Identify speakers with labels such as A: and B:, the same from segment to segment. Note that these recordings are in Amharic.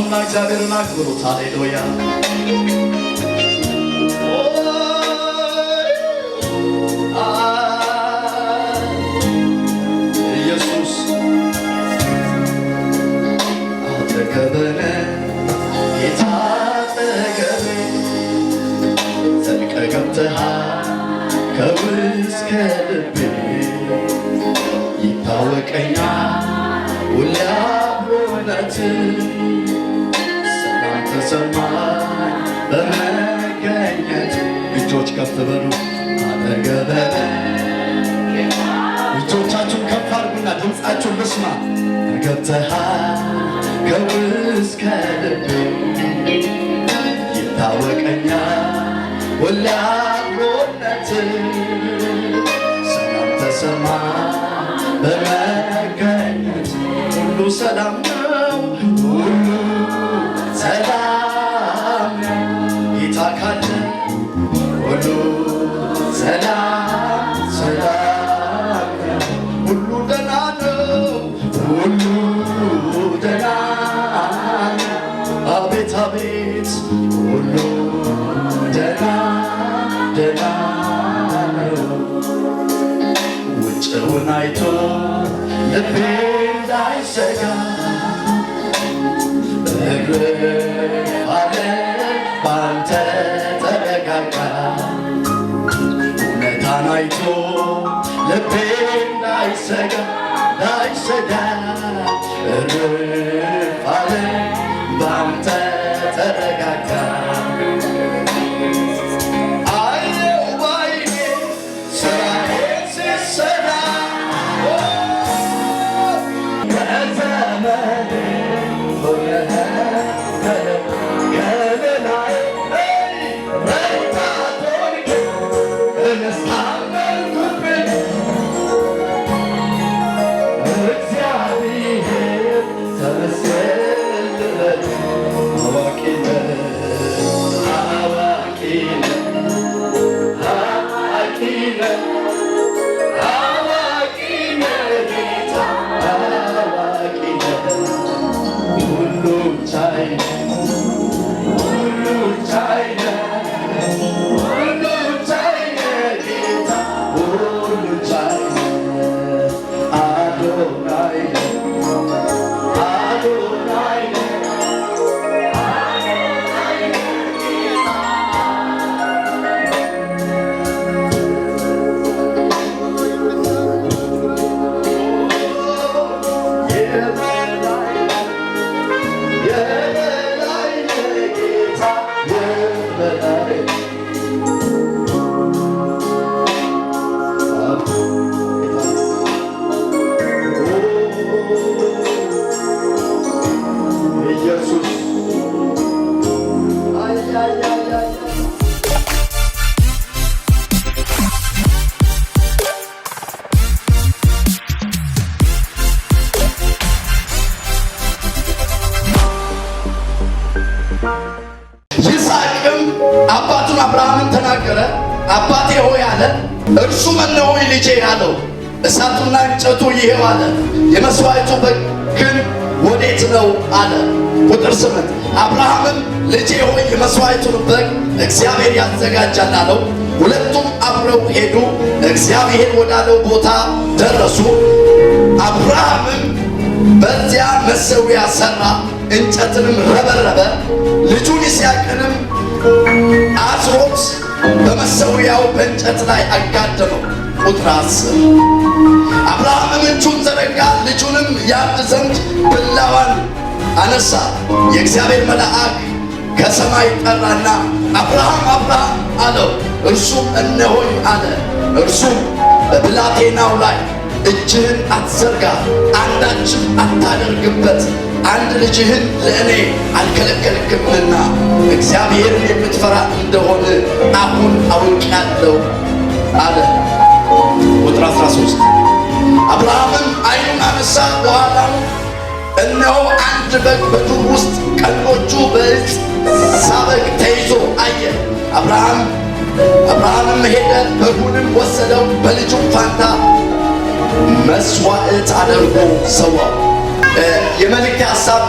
A: ነውና እግዚአብሔርን አክብሩት። ሃሌሉያ ኢየሱስ አጠገበነ ጌታ አጠገቤ ዘልቀህ ገብተሃል ከውስጥ ከልቤ ይታወቀኛል ሁሌ አብሮነትህ ሰላም ተሰማኝ በመገኘት እጆች ከፍ በሉ አጠገበነ እጆቻችሁን ከፍ አድርጉና ድምፃችሁን ልስማ ገብተሃል ከውስጥ ከልቤ ይታወቀኛል ሁሌ አብሮነትህ ሰላም ተሰማኝ በመገኘት ሁሉ ሰላም ነው ሁሉ ሰላም ነው ጌታ ካለ ሁሉ ሰላም ሰላም ነው ሁሉ ደህና ነው ሁሉ ደህና ነው አቤት አቤት ሁሉ ደህና ደህና ነው ውጭውን አይቶ ልቤ እንዳይሰጋ እግር አለ ባንተ ተረጋጋ እውነታን አይቶ ልቤ እንዳይሰጋ እግር አለ ባንተ ተረጋጋ አባቱን አብርሃምን ተናገረ። አባቴ ሆይ አለ። እርሱም እነሆኝ ልጄ አለው። እሳቱና እንጨቱ ይሄው አለ። የመስዋዕቱ በግ ግን ወዴት ነው አለ። ቁጥር 8 አብርሃምም ልጄ ሆይ የመስዋዕቱን በግ እግዚአብሔር ያዘጋጃል አለው። ሁለቱም አብረው ሄዱ። እግዚአብሔር ወዳለው ቦታ ደረሱ። አብርሃምም በዚያ መሠዊያ ሠራ፣ እንጨትንም ረበረበ። ልጁን ይስሐቅንም አስሮት በመሠዊያው በእንጨት ላይ አጋደመው። ቁጥር 10 አብርሃምም እጁን ዘረጋ፣ ልጁንም ያርድ ዘንድ ብላዋን አነሳ። የእግዚአብሔር መልአክ ከሰማይ ጠራና አብርሃም አብርሃም አለው። እርሱም እነሆኝ አለ። እርሱም በብላቴናው ላይ እጅህን አትዘርጋ፣ አንዳችም አታደርግበት፣ አንድ ልጅህን ለእኔ አልከለከልክምና እግዚአብሔርን የምትፈራ እንደሆነ አሁን አውቄአለሁ አለ። ቁጥር 13 አብርሃምም ዓይኑን አነሣ፣ በኋላም እነሆ አንድ በግ በዱር ውስጥ ቀንዶቹ በዕፀ ሳቤቅ ተይዞ አየ። አብርሃምም ሄደ፣ በጉንም ወሰደው፣ በልጁም ፋንታ መስዋዕት አድርጎ ሰዋው። የመልእክቴ ሐሳብ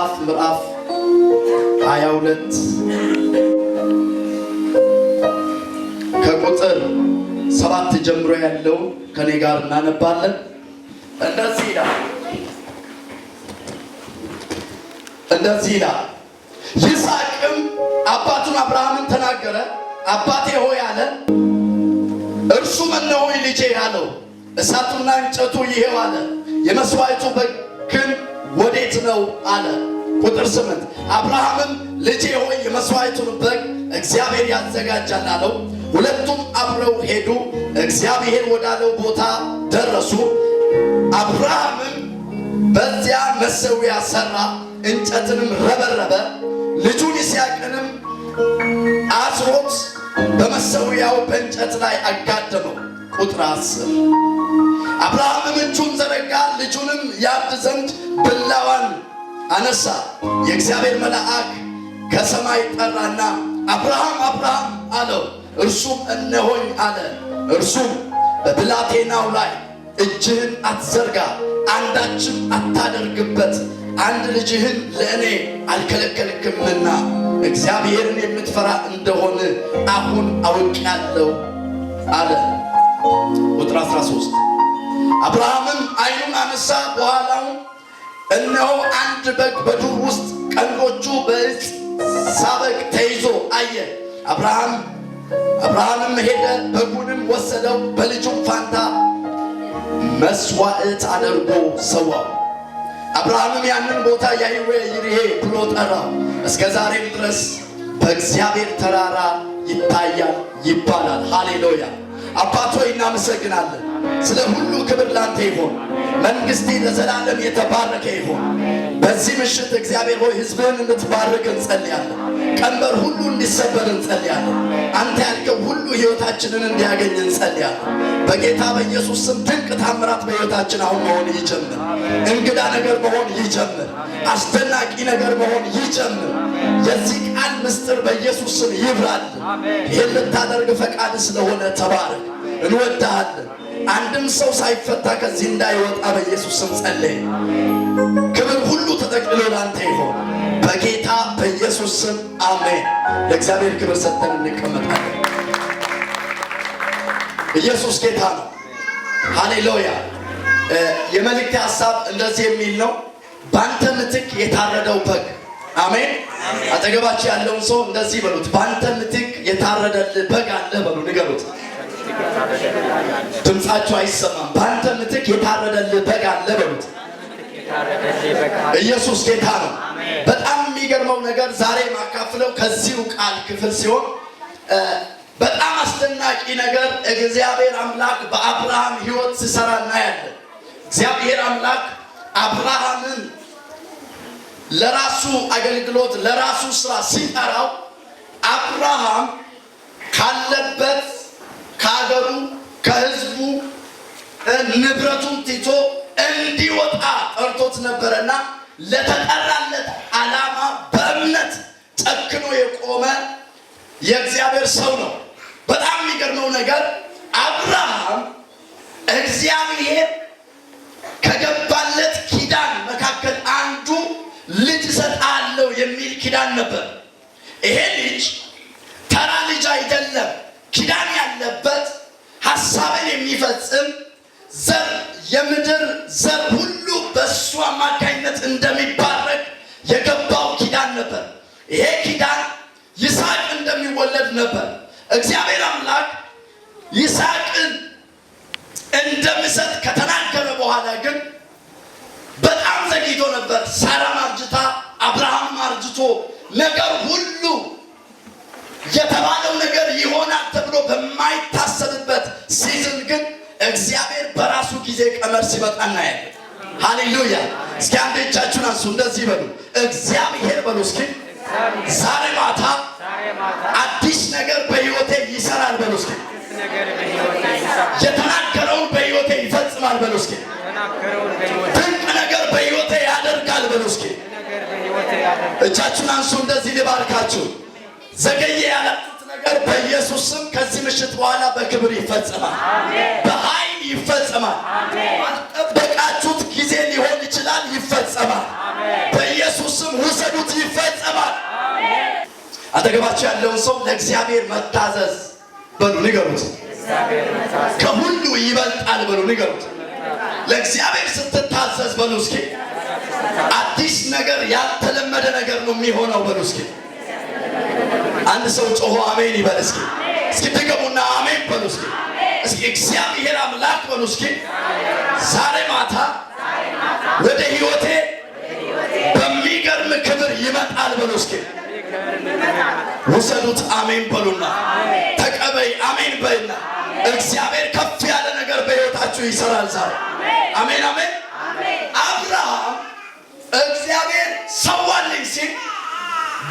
A: መጽሐፍ ምዕራፍ 22 ከቁጥር 7 ጀምሮ ያለው ከኔ ጋር እናነባለን። እንደዚህ ይላል። ይስሐቅም አባቱን አብርሃምን ተናገረ። አባቴ ሆይ አለ። እርሱም እነሆኝ ልጄ አለው። እሳቱና እንጨቱ ይሄው አለ። የመስዋዕቱ በግ ግን ወዴት ነው አለ። ቁጥር 8 አብርሃምም ልጄ ሆይ የመስዋዕቱን በግ እግዚአብሔር ያዘጋጃል አለው። ሁለቱም አብረው ሄዱ። እግዚአብሔር ወዳለው ቦታ ደረሱ። አብርሃምም በዚያ መሠዊያ ሠራ፣ እንጨትንም ረበረበ። ልጁን ይስሐቅንም አስሮት በመሠዊያው በእንጨት ላይ አጋደመው። ቁጥር 10 አብርሃምም እጁን ዘረጋ፣ ልጁንም ያርድ ዘንድ ብላዋን አነሳ። የእግዚአብሔር መልአክ ከሰማይ ጠራና አብርሃም አብርሃም አለው። እርሱም እነሆኝ አለ። እርሱም በብላቴናው ላይ እጅህን አትዘርጋ፣ አንዳችም አታደርግበት፣ አንድ ልጅህን ለእኔ አልከለከልክምና እግዚአብሔርን የምትፈራ እንደሆነ አሁን አውቄአለሁ አለ። ቁጥር 13 አብርሃምም ዓይኑን አነሳ፣ በኋላው እነሆ አንድ በግ በዱር ውስጥ ቀንዶቹ በዕፀ ሳቤቅ ተይዞ አየ። አብርሃምም ሄደ፣ በጉንም ወሰደው፣ በልጁም ፋንታ መስዋዕት አድርጎ ሰዋው። አብርሃምም ያንን ቦታ ያህዌ ይርሄ ብሎ ጠራው። እስከ ዛሬም ድረስ በእግዚአብሔር ተራራ ይታያል ይባላል። ሃሌሉያ። አባት ሆይ እናመሰግናለን። ስለ ሁሉ ክብር ላንተ ይሁን። መንግሥቴ ለዘላለም የተባረከ ይሁን። በዚህ ምሽት እግዚአብሔር ሆይ ሕዝብህን እንድትባርክ እንጸልያለን። ቀንበር ሁሉ እንዲሰበር እንጸልያለን። አንተ ያልከው ሁሉ ሕይወታችንን እንዲያገኝ እንጸልያለን። በጌታ በኢየሱስ ስም ድንቅ ታምራት በሕይወታችን አሁን መሆን ይጀምር። እንግዳ ነገር መሆን ይጀምር። አስደናቂ ነገር መሆን ይጀምር። የዚህ ቃል ምስጢር በኢየሱስ ስም ይብራል። ይህን ልታደርግ ፈቃድ ስለሆነ ተባረክ። እንወድሃለን። አንድም ሰው ሳይፈታ ከዚህ እንዳይወጣ በኢየሱስ ስም ጸለይ። ክብር ሁሉ ተጠቅልሎ ላንተ ይሁን በጌታ በኢየሱስ ስም አሜን። ለእግዚአብሔር ክብር ሰጥተን እንቀመጣለን። ኢየሱስ ጌታ ነው። ሃሌሉያ። የመልእክት ሐሳብ እንደዚህ የሚል ነው። ባንተ ምትክ የታረደው በግ። አሜን። አጠገባችሁ ያለውን ሰው እንደዚህ በሉት፣ ባንተ ምትክ የታረደልህ በግ አለ በሉ፣ ንገሩት። ድምፃችሁ አይሰማም። ባንተ ምትክ የታረደልህ በግ አለ በሉት። ኢየሱስ ጌታ ነው። በጣም የሚገርመው ነገር ዛሬ ማካፍለው ከዚሁ ቃል ክፍል ሲሆን በጣም አስደናቂ ነገር እግዚአብሔር አምላክ በአብርሃም ሕይወት ሲሰራ እናያለን። እግዚአብሔር አምላክ አብርሃምን ለራሱ አገልግሎት ለራሱ ስራ ሲጠራው አብርሃም ካለበት ከሀገሩ ከሕዝቡ ንብረቱን ትቶ እንዲወጣ ጠርቶት ነበረና ለተጠራለት ዓላማ በእምነት ጨክኖ የቆመ የእግዚአብሔር ሰው ነው። በጣም የሚገርመው ነገር አብርሃም እግዚአብሔር ከገባለት ኪዳን መካከል አንዱ ልጅ እሰጥሃለሁ የሚል ኪዳን ነበር። ይሄ ልጅ ተራ ልጅ አይደለም። ኪዳን ያለበት ሐሳብን የሚፈጽም ዘር የምድር ዘር ሁሉ በእሱ አማካኝነት እንደሚባረክ የገባው ኪዳን ነበር። ይሄ ኪዳን ይስሐቅ እንደሚወለድ ነበር። እግዚአብሔር አምላክ ይስሐቅን እንደሚሰጥ ከተናገረ በኋላ ግን በጣም ዘግይቶ ነበር። ሳራም አርጅታ አብርሃም አርጅቶ ነገር ሁሉ የተባለው ነገር ይሆናል ተብሎ በማይታሰብበት ሲዝን ግን እግዚአብሔር በራሱ ጊዜ ቀመር ሲመጣ እናያለን። ሃሌሉያ። እስኪ አንድ እጃችሁን አንሱ፣ እንደዚህ በሉ፣ እግዚአብሔር በሉ እስኪ ዛሬ ማታ አዲስ ነገር በሕይወቴ ይሰራል በሉ እስኪ። የተናገረውን በሕይወቴ ይፈጽማል በሉ እስኪ። ድንቅ ነገር በሕይወቴ ያደርጋል በሉ እስኪ። እጃችሁን አንሱ፣ እንደዚህ ልባርካችሁ። ዘገየ ያላችሁት ነገር በኢየሱስ ስም ከዚህ ምሽት በኋላ በክብር ይፈጸማል፣ በኃይል ይፈጸማል። ባልጠበቃችሁት ጊዜ ሊሆን ይችላል፣ ይፈጸማል። በኢየሱስ ስም አጠገባችሁ ያለውን ሰው ለእግዚአብሔር መታዘዝ በሉ ንገሩት። ከሁሉ ይበልጣል በሉ ንገሩት። ለእግዚአብሔር ስትታዘዝ በሉ እስኪ አዲስ ነገር ያልተለመደ ነገር ነው የሚሆነው በሉ እስኪ። አንድ ሰው ጮሆ አሜን ይበል እስኪ። እስኪ ድገሙና አሜን በሉ እስኪ። እስኪ እግዚአብሔር አምላክ በሉ እስኪ ዛሬ ማታ ወደ ህይወቴ በሚገርም ክብር ይመጣል በሉ እስኪ። ውሰዱት አሜን በሉና ተቀበይ አሜን በይና እግዚአብሔር ከፍ ያለ ነገር በህይወታችሁ ይሰራል ዛሬ። አሜን አሜን። አብርሃም እግዚአብሔር ሰዋልኝ ሲል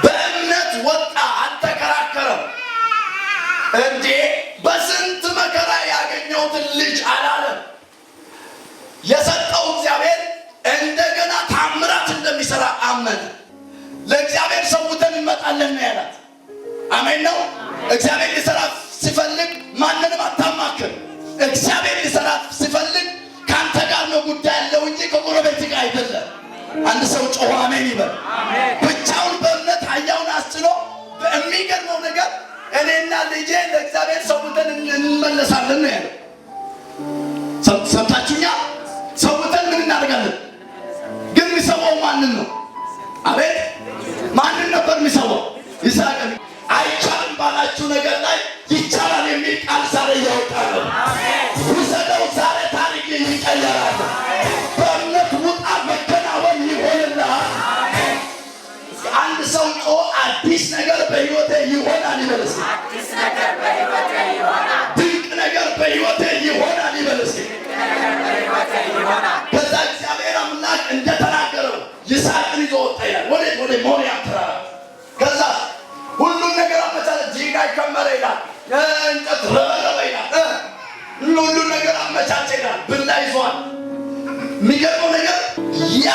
A: በእምነት ወጣ፣ አልተከራከረም። እንዴ በስንት መከራ ያገኘሁትን ልጅ አላለም። የሰጠው እግዚአብሔር እንደገና ታምራት እንደሚሰራ አመነ። ለእግዚአብሔር ሰውተን እንመጣለን ነው ያላት። አሜን ነው። እግዚአብሔር ሊሰራ ሲፈልግ ማንንም አታማክር። እግዚአብሔር ሊሰራ ሲፈልግ ካንተ ጋር ነው ጉዳይ ያለው እንጂ ከጎረቤት ጋር አይደለም። አንድ ሰው ጮሆ አሜን ይበል። ብቻውን በእምነት አህያውን አስጭኖ በሚገርመው ነገር እኔና ልጄ ለእግዚአብሔር ሰውተን እንመለሳለን ነው ያለው። ሰምታችሁኛ? ሰውተን ምን እናደርጋለን? ግን የሚሰዋው ማንን ነው? አቤት ማንን ነበር የሚሰዋው? ይስሐቅን። አይቻልም ባላችሁ ነገር ላይ ይቻላል የሚል ቃል ዛሬ እያወጣለሁ። ውሰደው፣ ዛሬ ታሪክ ይቀየራል። በእምነት ውጣ፣ መከናወን ይሆንልሃል። አንድ ሰው ጮ አዲስ ነገር በህይወቴ ይሆናል ይበል እስኪ። ድንቅ ነገር በህይወቴ ይሆናል ይበል እስኪ። ከዛ እግዚአብሔር አምላክ እንደተናገረው ይስሐቅን ይዞ ወጣ ይላል። ወዴት? ወደ ሞሪያ ተራራ። ከዛ ሁሉን ነገር አመቻቸ። ድንጋይ ከመረ ይላል፣ እንጨት ረበረበ ይላል፣ ሁሉን ነገር አመቻቸ ይላል። ብላ ይዟል። የሚገርመው ነገር ያ